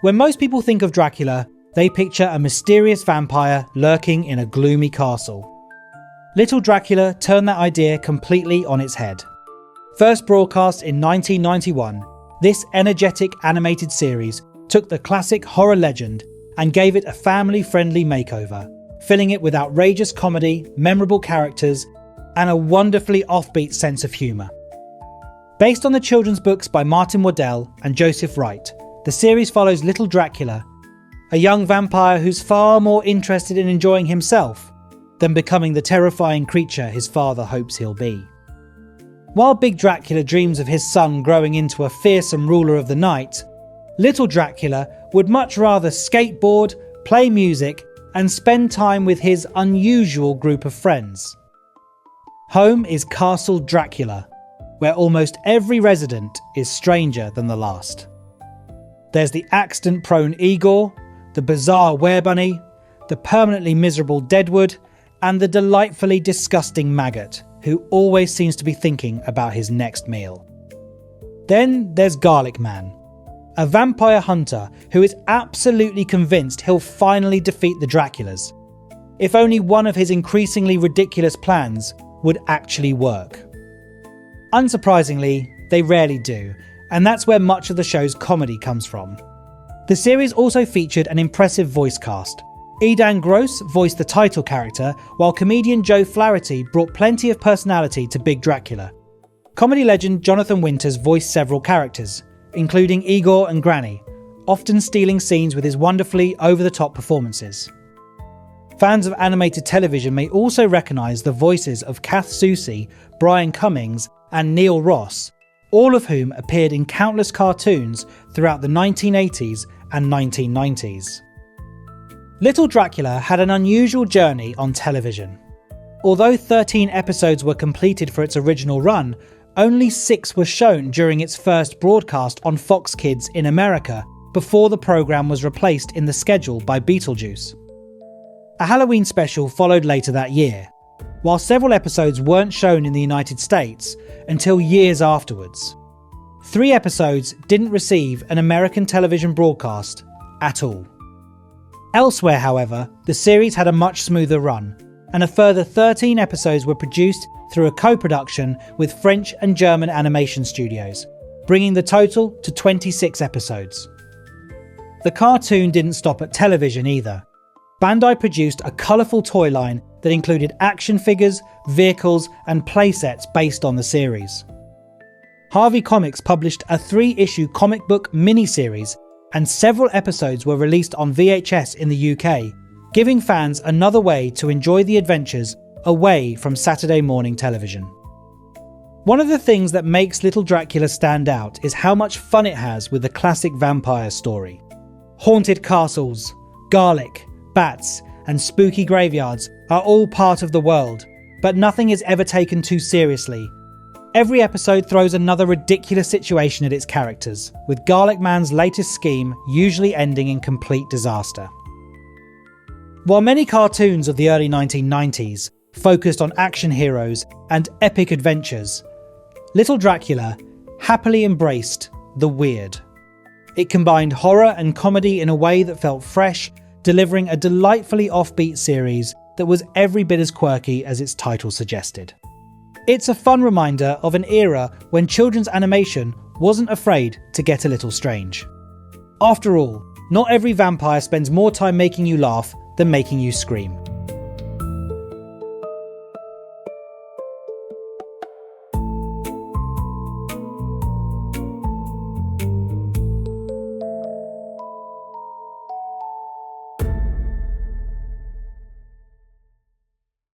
When most people think of Dracula, they picture a mysterious vampire lurking in a gloomy castle. Little Dracula turned that idea completely on its head. First broadcast in 1991, this energetic animated series took the classic horror legend and gave it a family-friendly makeover, filling it with outrageous comedy, memorable characters, and a wonderfully offbeat sense of humour. Based on the children's books by Martin Waddell and Joseph Wright, the series follows Little Dracula, a young vampire who's far more interested in enjoying himself than becoming the terrifying creature his father hopes he'll be. While Big Dracula dreams of his son growing into a fearsome ruler of the night, Little Dracula would much rather skateboard, play music, and spend time with his unusual group of friends. Home is Castle Dracula, where almost every resident is stranger than the last. There's the accident-prone Igor, the bizarre werebunny, the permanently miserable Deadwood, and the delightfully disgusting Maggot, who always seems to be thinking about his next meal. Then there's Garlic Man, a vampire hunter who is absolutely convinced he'll finally defeat the Draculas, if only one of his increasingly ridiculous plans would actually work. Unsurprisingly, they rarely do, and that's where much of the show's comedy comes from. The series also featured an impressive voice cast. Edan Gross voiced the title character, while comedian Joe Flaherty brought plenty of personality to Big Dracula. Comedy legend Jonathan Winters voiced several characters, including Igor and Granny, often stealing scenes with his wonderfully over-the-top performances. Fans of animated television may also recognise the voices of Kath Soucie, Brian Cummings, and Neil Ross, all of whom appeared in countless cartoons throughout the 1980s and 1990s. Little Dracula had an unusual journey on television. Although 13 episodes were completed for its original run, only 6 were shown during its first broadcast on Fox Kids in America before the programme was replaced in the schedule by Beetlejuice. A Halloween special followed later that year, while several episodes weren't shown in the United States until years afterwards. 3 episodes didn't receive an American television broadcast at all. Elsewhere, however, the series had a much smoother run, and a further 13 episodes were produced through a co-production with French and German animation studios, bringing the total to 26 episodes. The cartoon didn't stop at television either. Bandai produced a colourful toy line that included action figures, vehicles, and playsets based on the series. Harvey Comics published a 3-issue comic book miniseries, and several episodes were released on VHS in the UK, giving fans another way to enjoy the adventures away from Saturday morning television. One of the things that makes Little Dracula stand out is how much fun it has with the classic vampire story. Haunted castles, garlic, bats, and spooky graveyards are all part of the world, but nothing is ever taken too seriously. Every episode throws another ridiculous situation at its characters, with Garlic Man's latest scheme usually ending in complete disaster. While many cartoons of the early 1990s focused on action heroes and epic adventures, Little Dracula happily embraced the weird. It combined horror and comedy in a way that felt fresh, delivering a delightfully offbeat series that was every bit as quirky as its title suggested. It's a fun reminder of an era when children's animation wasn't afraid to get a little strange. After all, not every vampire spends more time making you laugh than making you scream.